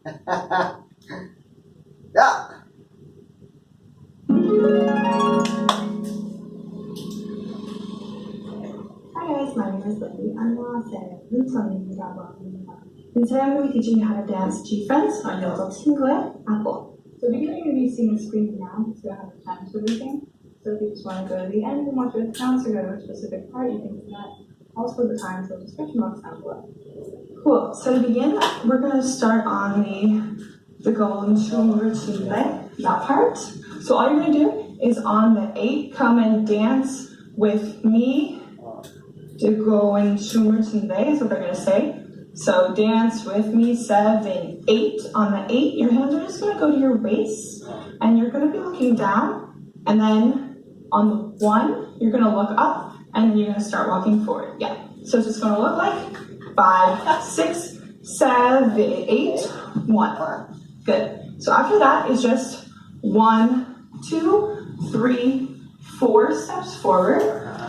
Yeah. Hi guys, my name is Lily. I'm Masa. And today I'm going to be teaching you how to dance Gfriend on your little 친구의 apple. So the beginning, you're going to be seeing the screen now, so you have the time for everything. So if you just want to go to the end and watch it counts or go to a specific part, you can do that. Also the time, so description box down below. Cool. So to begin, we're going to start on the golden 춤을 춘대, that part. So all you're going to do is on the 8, come and dance with me. To go and 춤을 춘대 is what they're going to say. So dance with me, 7, 8. On the 8, your hands are just going to go to your waist, and you're going to be looking down. And then on the 1, you're going to look up, and then you're going to start walking forward. Yeah. So it's just going to look like 5, 6, 7, 8, 1. Good. So after that is just 1, 2, 3, 4 steps forward.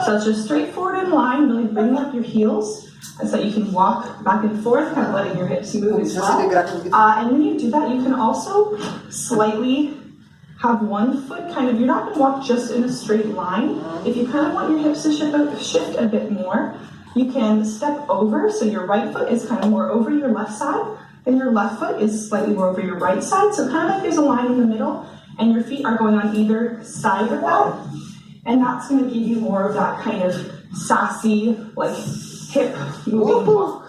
So it's just straight forward in line, really bringing up your heels. And so you can walk back and forth, kind of letting your hips move as well. And when you do that, you can also slightly have one foot kind of, you're not going to walk just in a straight line. If you kind of want your hips to shift a bit more, you can step over. So your right foot is kind of more over your left side, and your left foot is slightly more over your right side. So kind of like there's a line in the middle, and your feet are going on either side of that. And that's going to give you more of that kind of sassy, like, hip moving walk.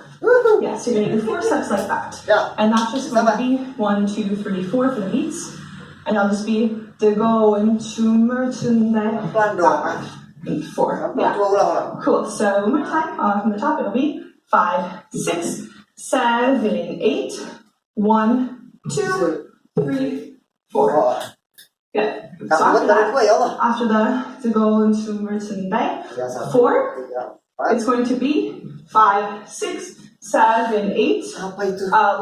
Yeah, so you're going to do 4 steps like that. Yeah. And that's just going to be 1, 2, 3, 4 for the beats. And that'll just be 뜨거운 춤을 춘대. 4. Yeah. Cool. So one more time from the top, it'll be 5, 6, 7, 8. 1, 2, 3, 4. Good. So after the 뜨거운 춤을 춘대, 4, it's going to be 5, 6, 7, 8.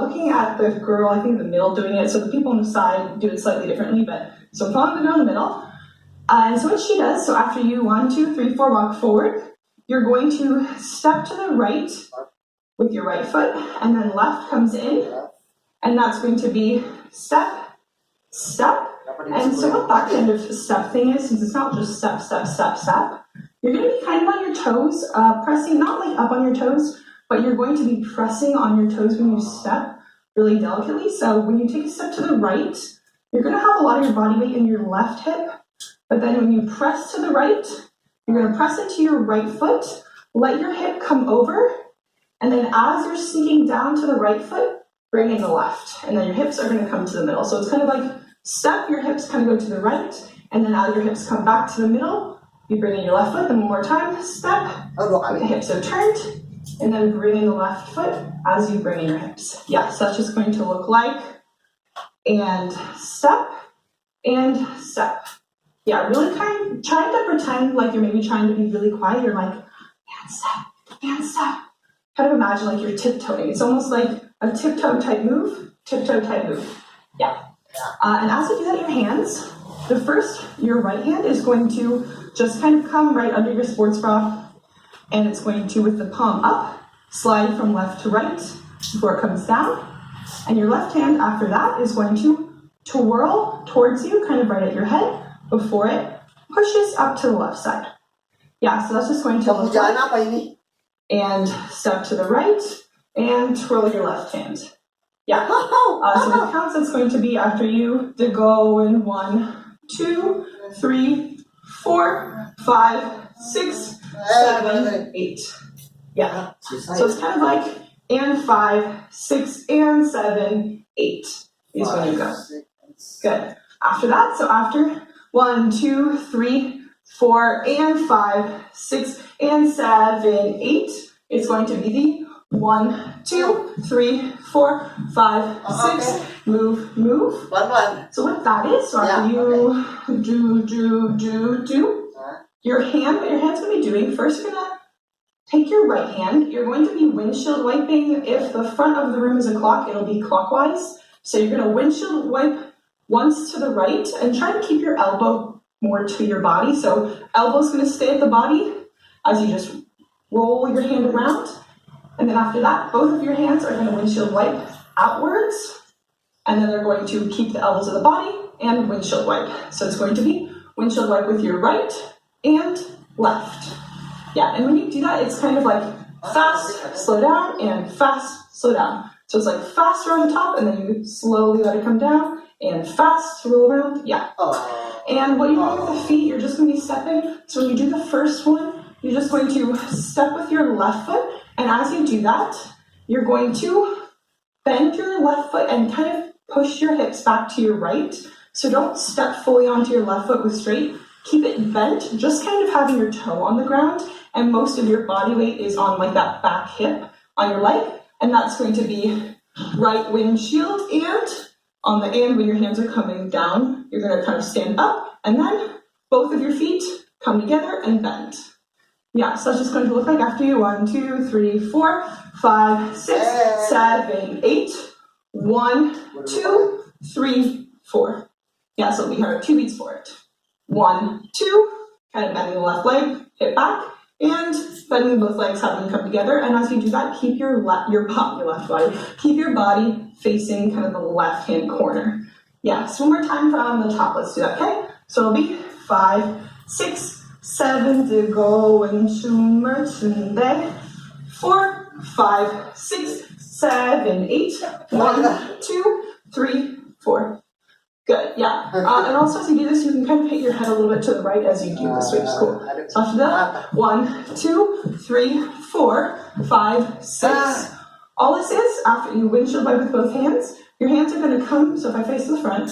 Looking at the girl, I think in the middle doing it, so the people on the side do it slightly differently, but so I'm following the girl in the middle. And so what she does, so after you 1, 2, 3, 4 walk forward, you're going to step to the right with your right foot, and then left comes in, and that's going to be step, step. And so what that kind of step thing is, since it's not just step, step, step, step, you're going to be kind of on your toes, pressing, not like up on your toes, but you're going to be pressing on your toes when you step really delicately. So when you take a step to the right, you're going to have a lot of your body weight in your left hip, but then when you press to the right, you're going to press into your right foot, let your hip come over, and then as you're sinking down to the right foot, bring in the left, and then your hips are going to come to the middle. So it's kind of like step, your hips kind of go to the right, and then as your hips come back to the middle, you bring in your left foot, then one more time, step, the hips are turned, and then bring in the left foot as you bring in your hips. Yeah, so that's just going to look like, and step, and step. Yeah, really kind of trying to pretend like you're maybe trying to be really quiet. You're like, and step, and step. Kind of imagine like you're tiptoeing. It's almost like a tiptoe type move, Yeah. And as you do that, your hands, the first, your right hand is going to just kind of come right under your sports bra, and it's going to, with the palm up, slide from left to right before it comes down. And your left hand after that is going to twirl towards you, kind of right at your head, before it pushes up to the left side. Yeah, so that's just going to look like, and step to the right, and twirl your left hand. Yeah, so the counts it's going to be after you to go in 1, 2, 3, 4, 5, 6, 7, 8. Yeah, so it's kind of like, and 5, 6, and 7, 8 is when you go. Good. After that, so after 1, 2, 3, 4, and 5, 6, and 7, 8, it's going to be the 1, 2, 3, 4, 5, 6, move. So what that is, so after you do, your hand's going to be doing, first you're going to take your right hand, you're going to be windshield wiping. If the front of the room is a clock, it'll be clockwise. So you're going to windshield wipe once to the right, and try to keep your elbow more to your body. So elbow's going to stay at the body as you just roll your hand around. And then after that, both of your hands are going to windshield wipe outwards. and then they're going to keep the elbows of the body and windshield wipe. So it's going to be windshield wipe with your right and left. Yeah, and when you do that, it's kind of like fast, slow down, and fast, slow down. So it's like fast around the top, and then you slowly let it come down, and fast to roll around, yeah. And what you do with the feet, you're just going to be stepping. So when you do the first one, you're just going to step with your left foot, and as you do that, you're going to bend your left foot and kind of push your hips back to your right. So don't step fully onto your left foot with straight. Keep it bent, just kind of having your toe on the ground, and most of your body weight is on like that back hip on your leg, and that's going to be right windshield, and on the end when your hands are coming down, you're going to kind of stand up, and then both of your feet come together and bend. Yeah, so it's just going to look like after you. 1, 2, 3, 4, 5, 6, 7, 8. 1, 2, 3, 4. Yeah, so we have 2 beats for it. 1, 2, kind of bending the left leg, hip back, and bending both legs, having them come together. And as you do that, keep your left body, keep your body facing kind of the left-hand corner. Yeah, so one more time from the top. Let's do that, okay? So it'll be 5, 6, 7 to go and cuma, 4, 5, 6, 7, 8. 1, 2, 3, 4. Good, yeah. And also as you do this, you can kind of hit your head a little bit to the right as you do this, which is cool. So after that, 1, 2, 3, 4, 5, 6. All this is, after you windshield wipe with both hands, your hands are going to come, so if I face the front,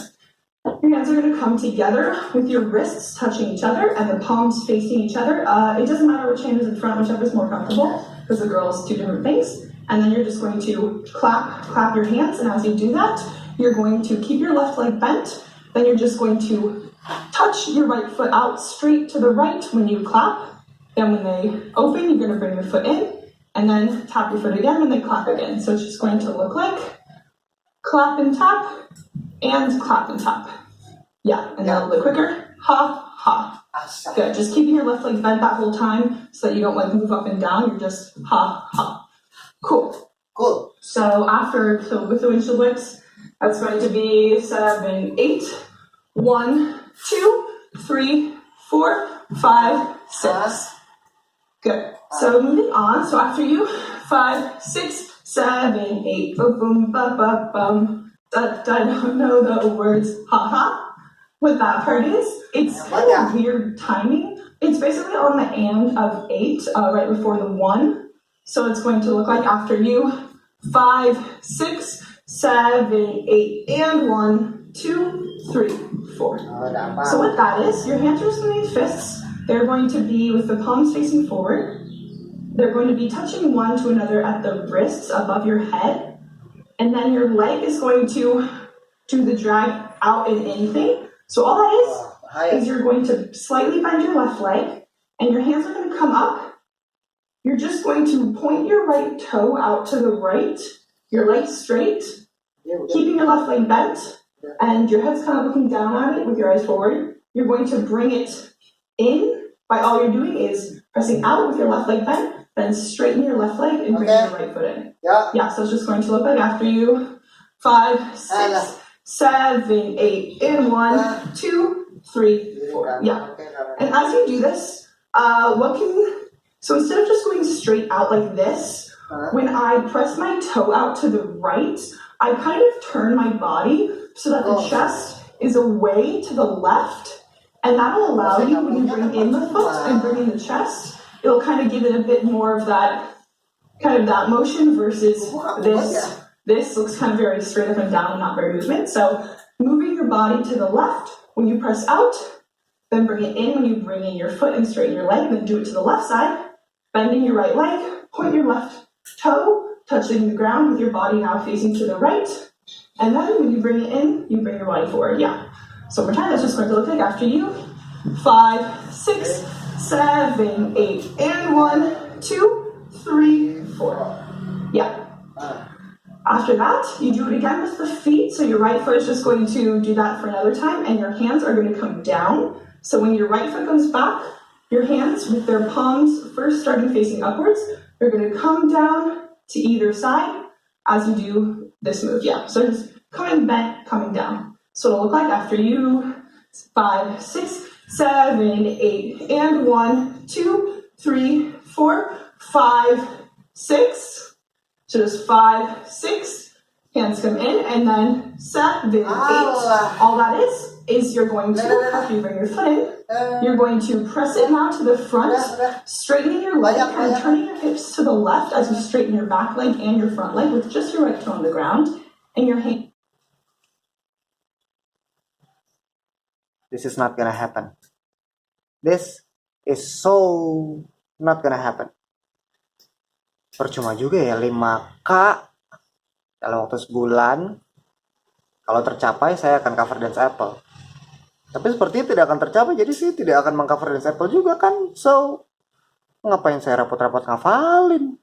your hands are going to come together with your wrists touching each other and the palms facing each other. It doesn't matter which hand is in front, whichever is more comfortable, because the girls do different things. And then you're just going to clap your hands, and as you do that, you're going to keep your left leg bent, then you're just going to touch your right foot out straight to the right when you clap. Then when they open, you're going to bring your foot in, and then tap your foot again when they clap again. So it's just going to look like clap and tap, and clap and tap. Yeah, and then a little bit quicker. Ha, ha. Good, just keeping your left leg bent that whole time so that you don't like move up and down, you're just ha, ha. Cool. Cool. So with the windshield wipes, that's going to be 7, 8. 1, 2, 3, 4, 5, 6. Good. So moving on. So after you, 5, 6, 7, 8. Boom, boom, ba, ba, bum. I don't know the words. Ha ha. What that part is, it's kind of weird timing. It's basically on the and of 8, right before the 1. So it's going to look like after you, 5, 6, 7, 8, and 1, 2, 3, 4. So what that is, your hands are just going to be fists. They're going to be with the palms facing forward. They're going to be touching one to another at the wrists above your head. And then your leg is going to do the drag out and in thing. So all that is you're going to slightly bend your left leg, and your hands are going to come up. You're just going to point your right toe out to the right, your leg straight, keeping your left leg bent, and your head's kind of looking down at it with your eyes forward. You're going to bring it in by all you're doing is pressing out with your left leg bent, then straighten your left leg and bring your right foot in. Yeah, so it's just going to look like after you, 5, 6, 7, 8, and 1, 2, 3, 4. Yeah. And as you do this, so instead of just going straight out like this, when I press my toe out to the right, I kind of turn my body so that the chest is away to the left, and that'll allow you, when you bring in the foot and bring in the chest, it'll kind of give it a bit more of that, kind of that motion versus this. This looks kind of very straight up and down and not very movement. So moving your body to the left when you press out, then bring it in when you bring in your foot and straighten your leg, then do it to the left side, bending your right leg, point your left toe, touching the ground with your body now facing to the right, and then when you bring it in, you bring your body forward. Yeah. So one more time, that's just going to look like after you, 5, 6, 7, 8, and 1, 2, 3, 4. Yeah. After that, you do it again with the feet. So your right foot is just going to do that for another time, and your hands are going to come down. So when your right foot comes back, your hands with their palms first starting facing upwards, they're going to come down to either side as you do this move. Yeah, so just coming bent, coming down. So it'll look like after you 5, 6, 7, 8, and 1, 2, 3, 4, 5, 6. So just 5, 6, hands come in, and then 7, 8. All that is you're going to, after you bring your foot in, you're going to press it now to the front, straightening your leg and turning your hips to the left as you straighten your back leg and your front leg with just your right toe on the ground and your hand. This is not gonna happen. This is so not gonna happen. Percuma juga ya 5K dalam waktu sebulan. Kalau tercapai saya akan cover dance apple. Tapi sepertinya tidak akan tercapai, jadi sih tidak akan mengcover dance apple juga kan. So ngapain saya repot-repot ngafalin?